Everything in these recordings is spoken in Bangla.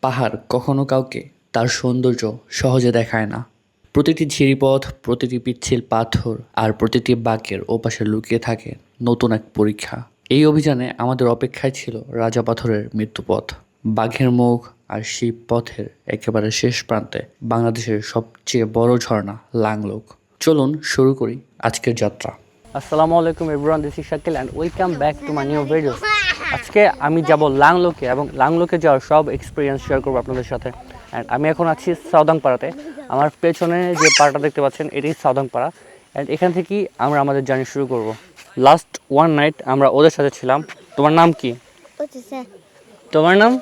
পাহাড় কখনো কাউকে তার সৌন্দর্য সহজে দেখায় না। প্রতিটি ঝিরিপথ, প্রতিটি পিচ্ছিল পাথর আর প্রতিটি বাঁকের ওপাশে লুকিয়ে থাকে নতুন এক পরীক্ষা। এই অভিযানে আমাদের অপেক্ষায় ছিল রাজা পাথরের মৃত্যুপথ, বাঘের মুখ আর শিব পথের একেবারে শেষ প্রান্তে বাংলাদেশের সবচেয়ে বড় ঝর্ণা লাংলোক। চলুন শুরু করি আজকের যাত্রা। আসসালামু আলাইকুম everyone, this is Shakil and welcome back to my new video. আজকে আমি যাব লাংলোকে এবং লাংলোকে যাওয়ার সব এক্সপিরিয়েন্স শেয়ার করবো আপনাদের সাথে। অ্যান্ড আমি এখন আছি সাউদাংপাড়াতে। আমার পেছনে যে পাড়াটা দেখতে পাচ্ছেন এটাই সাউদাংপাড়া। অ্যান্ড এখান থেকেই আমরা আমাদের জার্নি শুরু করব। লাস্ট ওয়ান নাইট আমরা ওদের সাথে ছিলাম। তোমার নাম কি? তোমার নাম?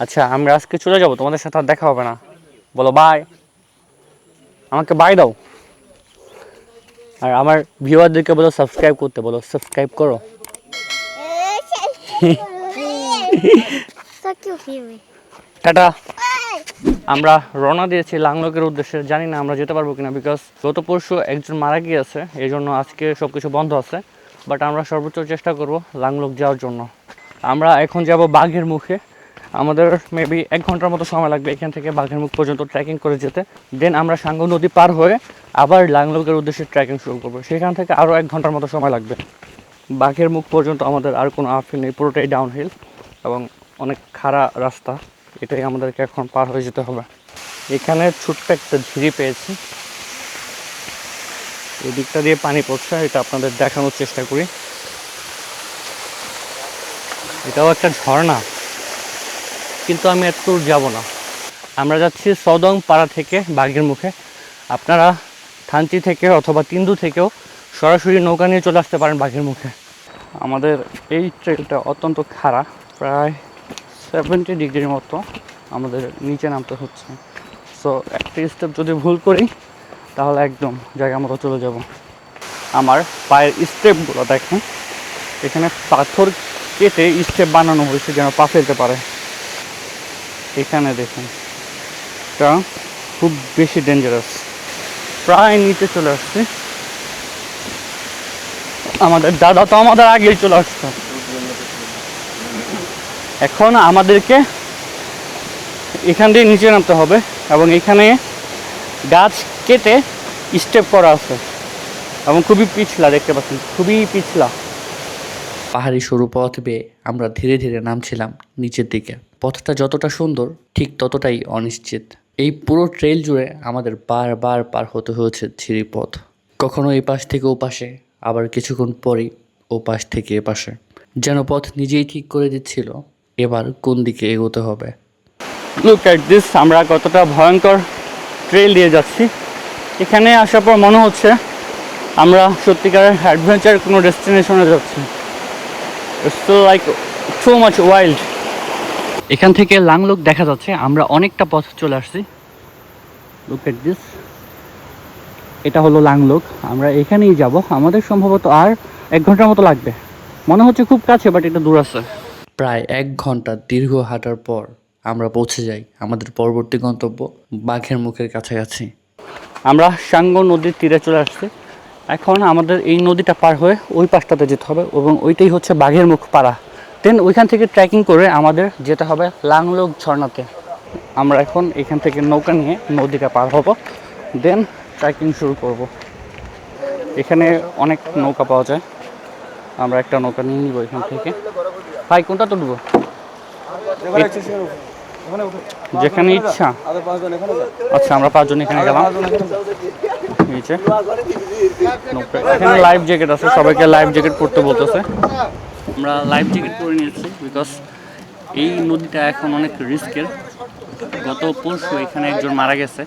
আচ্ছা, আমরা আজকে চলে যাব, তোমাদের সাথে আর দেখা হবে না। বলো বাই, আমাকে বাই দাও। আর আমার ভিউয়ারদেরকে বলো সাবস্ক্রাইব করতে, বলো সাবস্ক্রাইব করো। টাটা। আমরা রওনা দিয়েছি লাংলোকের উদ্দেশ্যে। জানি না আমরা যেতে পারবো কিনা, বিকজ গত পরশু একজন মারা গিয়েছে, এই জন্য আজকে সব কিছু বন্ধ আছে। বাট আমরা সর্বোচ্চ চেষ্টা করব লাংলোক যাওয়ার জন্য। আমরা এখন যাব বাঘের মুখে। আমাদের মেবি 1 ঘন্টার মতো সময় লাগবে এখান থেকে বাঘের মুখ পর্যন্ত ট্রেকিং করে যেতে। দেন আমরা সাঙ্গু নদী পার হয়ে আবার লাংলোকের উদ্দেশ্যে ট্রেকিং শুরু করবো। সেখান থেকে আরও 1 ঘন্টার মতো সময় লাগবে। বাঘের মুখ পর্যন্ত আমাদের আর কোনো আপহিল নেই, পুরোটাই ডাউনহিল এবং অনেক খাড়া রাস্তা। এটাই আমাদেরকে এখন পার হয়ে যেতে হবে। এখানে ছোট্ট একটা ঝিরি পেয়েছি, এই দিকটা দিয়ে পানি পড়ছে, এটা আপনাদের দেখানোর চেষ্টা করি। এটাও একটা ঝর্ণা, কিন্তু আমি এত দূর যাবো না। আমরা যাচ্ছি সাউদাংপাড়া থেকে বাঘের মুখে। আপনারা থানচি থেকে অথবা তিন্দু থেকেও সরাসরি নৌকা নিয়ে চলে আসতে পারেন বাঘের মুখে। আমাদের এই ট্রেলটা অত্যন্ত খাড়া, প্রায় 70 ডিগ্রির মতো আমাদের নিচে নামতে হচ্ছে। সো একটা স্টেপ যদি ভুল করি তাহলে একদম জায়গা মতো চলে যাব। আমার পায়ের স্টেপগুলো দেখেন, এখানে পাথর কেটে স্টেপ বানানো হয়েছে যেন পা ফেলতে পারে। এখানে দেখুন, এটা খুব বেশি ডেঞ্জারাস। প্রায় নিচে চলে আসছে। আমাদের দাদা তো আমাদের আগেই চলে আসছে। এখন আমাদেরকে এখান দিয়ে নিচে নামতে হবে এবং এখানে গাছ কেটে স্টেপ করা আছে এবং খুবই পিছলা, দেখতে পাচ্ছেন খুবই পিছলা। পাহাড়ি সরু পথ বেয়ে আমরা ধীরে ধীরে নামছিলাম নিচের দিকে। পথটা যতটা সুন্দর ঠিক ততটাই অনিশ্চিত। এই পুরো ট্রেল জুড়ে আমাদের বারবার পার হতে হয়েছে ঝিরিপথ, কখনো এই পাশ থেকে ও পাশে, আবার কিছুক্ষণ পরই ও পাশ থেকে এ পাশে। যেন পথ নিজেই ঠিক করে দিচ্ছিল এবার কোন দিকে এগোতে হবে। লুক এট দিস, আমরা কতটা ভয়ঙ্কর ট্রেল দিয়ে যাচ্ছি। এখানে আসার পর মনে হচ্ছে আমরা সত্যিকারের অ্যাডভেঞ্চার কোনো ডেস্টিনেশনে যাচ্ছি। It's so like too much wild. এখান থেকে লাংলোক দেখা যাচ্ছে। আমরা অনেকটা পথ চলে আসছি। লুক এট দিস, এটা হলো লাংলোক। আমরা এখানেই যাব। আমাদের সম্ভবত আর 1 ঘন্টার মতো লাগবে। মনে হচ্ছে খুব কাছে, বাট এটা দূর আছে। প্রায় 1 ঘন্টা দীর্ঘ হাঁটার পর আমরা পৌঁছে যাই আমাদের পরবর্তী গন্তব্য বাঘের মুখের কাছাকাছি। আমরা সাঙ্গু নদীর তীরে চলে আসছি। এখন আমাদের এই নদীটা পার হয়ে ওই পাশটাতে যেতে হবে এবং ওইটাই হচ্ছে বাঘের মুখ পাড়া। দেন ওইখান থেকে ট্রেকিং করে আমাদের যেতে হবে লাংলোক ঝর্ণাতে। আমরা এখন এখান থেকে নৌকা নিয়ে নদীটা পার হব, দেন ট্রেকিং শুরু করব। এখানে অনেক নৌকা পাওয়া যায়, আমরা একটা নৌকা নিয়ে নিব এখান থেকে। ভাই কোনটা তুলবো? যেখানে ইচ্ছা। আচ্ছা, আমরা 5 জন এখানে গেলাম। নিচে এখানে লাইফ জ্যাকেট আছে, সবাইকে লাইফ জ্যাকেট পরতে বলতেছে। আমরা লাইফ জ্যাকেট পরে নিয়েছি, বিকজ এই নদীটা এখন অনেক রিস্কের। গত পরশু এখানে একজন মারা গেছে,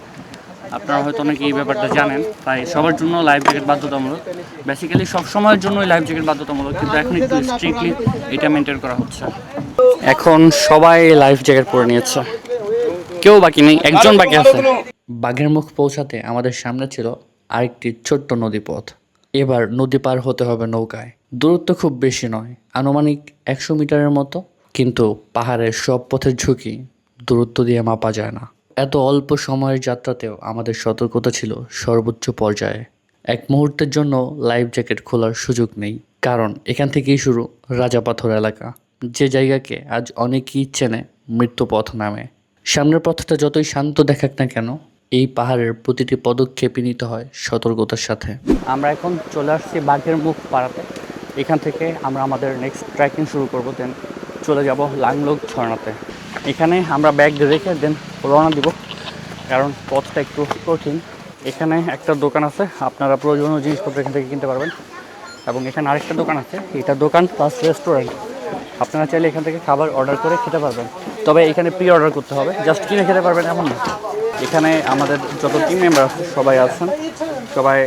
আপনারা হয়তো অনেকে এই ব্যাপারটা জানেন। তাই সবার জন্য লাইফ জ্যাকেট বাধ্যতামূলক। বেসিক্যালি সব সময়ের জন্যই লাইফ জ্যাকেট বাধ্যতামূলক, কিন্তু এখন একটু স্ট্রিক্টলি এটা মেনটেন করা হচ্ছে। এখন সবাই লাইফ জ্যাকেট পরে নিয়েছে, কেউ বাকি নেই, একজন বাকি আছে। বাঘের মুখ পৌঁছাতে আমাদের সামনে ছিল আরেকটি ছোট্ট নদীপথ। এবার নদী পার হতে হবে নৌকায়। দূরত্ব খুব বেশি নয়, আনুমানিক 100 মিটারের মতো, কিন্তু পাহাড়ের সব পথের ঝুঁকি দূরত্ব দিয়ে মাপা যায় না। এত অল্প সময়ের যাত্রাতেও আমাদের সতর্কতা ছিল সর্বোচ্চ পর্যায়ে। এক মুহূর্তের জন্য লাইফ জ্যাকেট খোলার সুযোগ নেই, কারণ এখান থেকেই শুরু রাজা পাথর এলাকা, যে জায়গাকে আজ অনেকেই চেনে মৃত্যুপথ নামে। সামনের পথটা যতই শান্ত দেখাক না কেন, এই পাহাড়ের প্রতিটি পদক্ষেপই নিতে হয় সতর্কতার সাথে। আমরা এখন চলে আসছি বাঘের মুখ পাড়াতে। এখান থেকে আমরা আমাদের নেক্সট ট্রেকিং শুরু করব, দেন চলে যাব লাংলোক ঝর্ণাতে। এখানে আমরা ব্যাগ রেখে দেন রওনা দিব, কারণ পথটা একটু কঠিন। এখানে একটা দোকান আছে, আপনারা প্রয়োজনীয় জিনিসপত্র এখান থেকে কিনতে পারবেন। এবং এখানে আরেকটা দোকান আছে, এটা দোকান প্লাস রেস্টুরেন্ট। আপনারা চাইলে এখান থেকে খাবার অর্ডার করে খেতে পারবেন, তবে এখানে প্রি অর্ডার করতে হবে, জাস্ট কিনে খেতে পারবেন এমন না। এখানে আমাদের যত টিম মেম্বার আছে সবাই আছেন, সবাই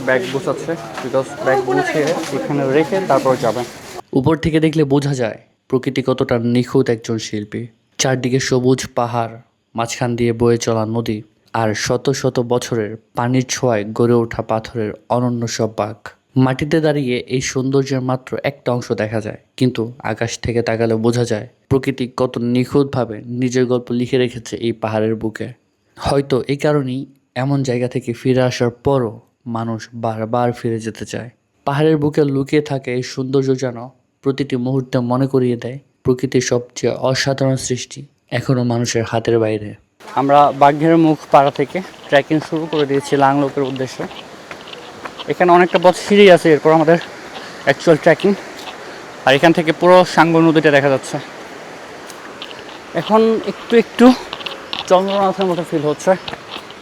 ব্যাগ গুছাচ্ছে, বিকজ ব্যাগ গুছিয়ে এখানে রেখে তারপর যাবেন। উপর থেকে দেখলে বোঝা যায় প্রকৃতি কতটা নিখুঁত একজন শিল্পী। চারদিকে সবুজ পাহাড়, মাঝখান দিয়ে বয়ে চলা নদী, আর শত শত বছরের পানির ছোঁয়ায় গড়ে ওঠা পাথরের অনন্য সব বাঁক। মাটিতে দাঁড়িয়ে এই সৌন্দর্যের মাত্র একটা অংশ দেখা যায়, কিন্তু আকাশ থেকে তাকালে বোঝা যায় প্রকৃতি কত নিখুঁতভাবে নিজের গল্প লিখে রেখেছে এই পাহাড়ের বুকে। হয়তো এই কারণেই এমন জায়গা থেকে ফিরে আসার পরও মানুষ বারবার ফিরে যেতে চায়। পাহাড়ের বুকে লুকিয়ে থাকে এই সৌন্দর্য যেন প্রতিটি মুহূর্তে মনে করিয়ে দেয় প্রকৃতির সবচেয়ে অসাধারণ সৃষ্টি এখনও মানুষের হাতের বাইরে। আমরা বাঘের মুখ পাড়া থেকে ট্রেকিং শুরু করে দিয়েছি লাংলোকের উদ্দেশ্যে। এখানে অনেকটা পথ সিঁড়ি আছে, এরপর আমাদের অ্যাকচুয়াল ট্রেকিং। আর এখান থেকে পুরো সাঙ্গো নদীটা দেখা যাচ্ছে। এখন একটু একটু চন্দ্রনাথের মতো ফিল হচ্ছে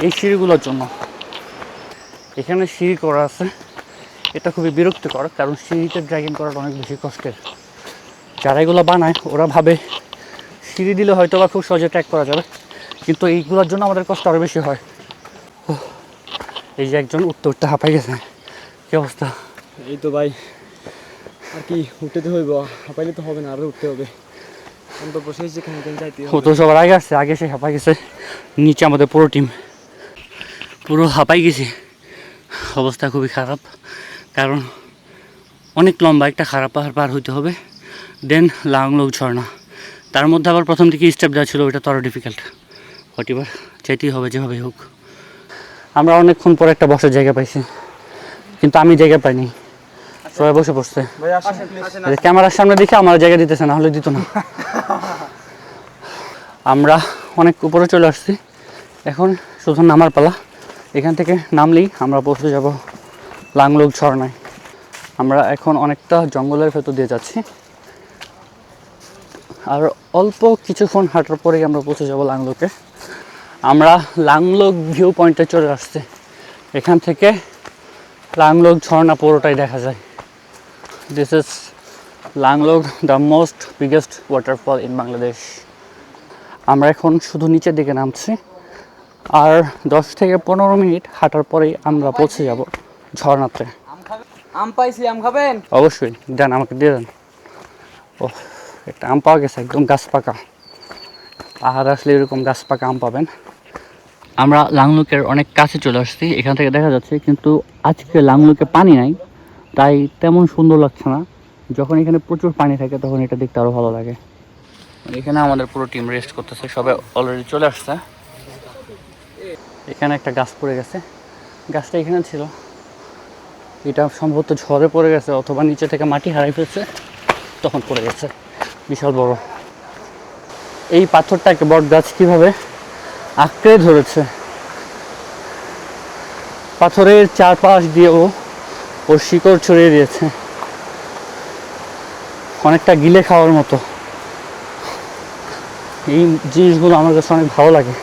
এই সিঁড়িগুলোর জন্য। এখানে সিঁড়ি করা আছে, এটা খুবই বিরক্তিকর, কারণ সিঁড়িতে ট্রেকিং করাটা অনেক বেশি কষ্টের। যারা এগুলো বানায় ওরা ভাবে সিঁড়ি দিলে হয়তো বা খুব সহজে ট্র্যাক করা যাবে, কিন্তু এইগুলোর জন্য আমাদের কষ্ট আরও বেশি হয়। এই যে একজন উঠতে উঠতে হাঁপাই গেছে, কি অবস্থা? এই তো ভাই, আর কি উঠতে তো হইব, হাঁপাইলে তো হবে না, আরো উঠতে হবে। আমি তো বসে যেখানে যাইতে ও তো সবার আগে আসছে, আগে সে হাঁপাই গেছে। নিচে আমাদের পুরো টিম পুরো হাঁপাই গেছে, অবস্থা খুবই খারাপ, কারণ অনেক লম্বা একটা খারাপ পাহাড় পার হইতে হবে। দেন লাংলোক ঝর্ণা, তার মধ্যে আবার প্রথম দিকে স্টেপ দেওয়া ছিল, ওইটা তো আরও ডিফিকাল্ট। হোয়াট এভার, চাইতেই হবে যেভাবে হোক। আমরা অনেকক্ষণ পরে একটা বসার জায়গা পাইছি, কিন্তু আমি জায়গা পাইনি, সবাই বসে পড়ছে। ক্যামেরার সামনে দেখে আমার জায়গা দিতেছে, না হলে দিত না। আমরা অনেক উপরে চলে আসছি, এখন শুধু নামার পালা। এখান থেকে নামলেই আমরা পৌঁছে যাব লাংলোক ঝর্ণায়। আমরা এখন অনেকটা জঙ্গলের ভেতর দিয়ে যাচ্ছি, আর অল্প কিছুক্ষণ হাঁটার পরেই আমরা পৌঁছে যাব লাংলোকে। আমরা লাংলোক ভিউ পয়েন্টে চলে আসছি, এখান থেকে লাংলোক ঝর্ণা পুরোটাই দেখা যায়। This is Langlok, the most biggest waterfall in Bangladesh. আমরা এখন শুধু নিচের দিকে নামছি, আর 10 থেকে 15 মিনিট হাঁটার পরেই আমরা পৌঁছে যাব ঝর্ণাতে। আম পাইছি, আম খাবেন? অবশ্যই দেন, আমাকে দিয়ে দেন। ও, একটা আম পাওয়া গেছে, একদম গাছ পাকা। পাহাড় আসলে এরকম গাছ পাকা আম পাবেন। আমরা লাংলুকের অনেক কাছে চলে আসছি, এখান থেকে দেখা যাচ্ছে, কিন্তু আজকে লাংলুকে পানি নাই, তাই তেমন সুন্দর লাগছে না। যখন এখানে প্রচুর পানি থাকে তখন এটা দেখতে আরও ভালো লাগে। এখানে আমাদের পুরো টিম রেস্ট করতেছে, সবাই অলরেডি চলে আসছে। এখানে একটা গাছ পড়ে গেছে, গাছটা এখানে ছিল, এটা সম্ভবত ঝড়ে পড়ে গেছে অথবা নিচে থেকে মাটি হারাই ফেলছে, তখন পড়ে গেছে, বিশাল বড়। এই পাথরটাকে বট গাছ কীভাবে আঁকড়ে ধরেছে, পাথরের চারপাশ দিয়েও ওর শিকড় ছড়িয়ে দিয়েছে, অনেকটা গিলে খাওয়ার মতো। এই জিনিসগুলো আমার কাছে অনেক ভালো লাগে,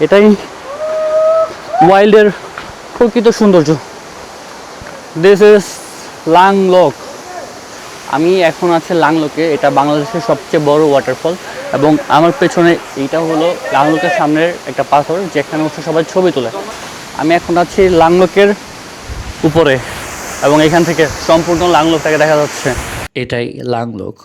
এটাই ওয়াইল্ডের প্রকৃত সৌন্দর্য। This is Langlok. আমি এখন আছি লাংলোকে, এটা বাংলাদেশের সবচেয়ে বড় ওয়াটারফল, এবং আমার পেছনে এইটা হলো লাংলোকের সামনের একটা পাথর, যেখানে হচ্ছে সবাই ছবি তোলে। আমি এখন আছি লাংলোকের উপরে, এবং এখান থেকে সম্পূর্ণ লাংলোকটাকে দেখা যাচ্ছে। এটাই লাংলোক,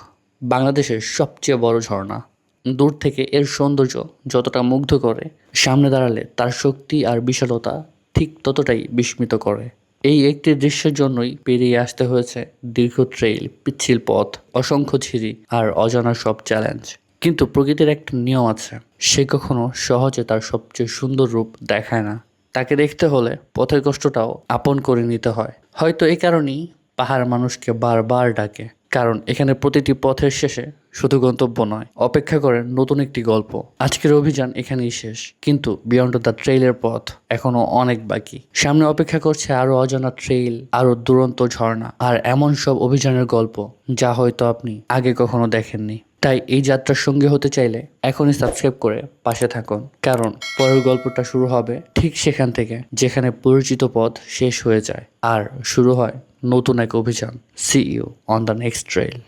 বাংলাদেশের সবচেয়ে বড় ঝর্ণা। দূর থেকে এর সৌন্দর্য যতটা মুগ্ধ করে, সামনে দাঁড়ালে তার শক্তি আর বিশালতা ঠিক ততটাই বিস্মিত করে। এই একটি দৃশ্যের জন্যই পেরিয়ে আসতে হয়েছে দীর্ঘ ট্রেইল, পিচ্ছিল পথ, অসংখ্য ছিরি আর অজানা সব চ্যালেঞ্জ। কিন্তু প্রকৃতির একটা নিয়ম আছে, সে কখনো সহজে তার সবচেয়ে সুন্দর রূপ দেখায় না। তাকে দেখতে হলে পথের কষ্টটাও আপন করে নিতে হয়। হয়তো এই কারণেই পাহাড় মানুষকে বারবার ডাকে, কারণ এখানে প্রতিটি পথের শেষে শুধু গন্তব্য নয়, অপেক্ষা করেন নতুন একটি গল্প। আজকের অভিযান এখানেই শেষ, কিন্তু বিয়ন্ড দ্য ট্রেইলের পথ এখনো অনেক বাকি। সামনে অপেক্ষা করছে আরো অজানা ট্রেইল, আরো দুরন্ত ঝর্ণা, আর এমন সব অভিযানের গল্প যা হয়তো আপনি আগে কখনো দেখেননি। তাই এই যাত্রার সঙ্গী হতে চাইলে এখনই সাবস্ক্রাইব করে পাশে থাকুন, কারণ পরের গল্পটা শুরু হবে ঠিক সেখান থেকে যেখানে পরিচিত পথ শেষ হয়ে যায় আর শুরু হয় নতুন এক অভিযান। See you on the next trail.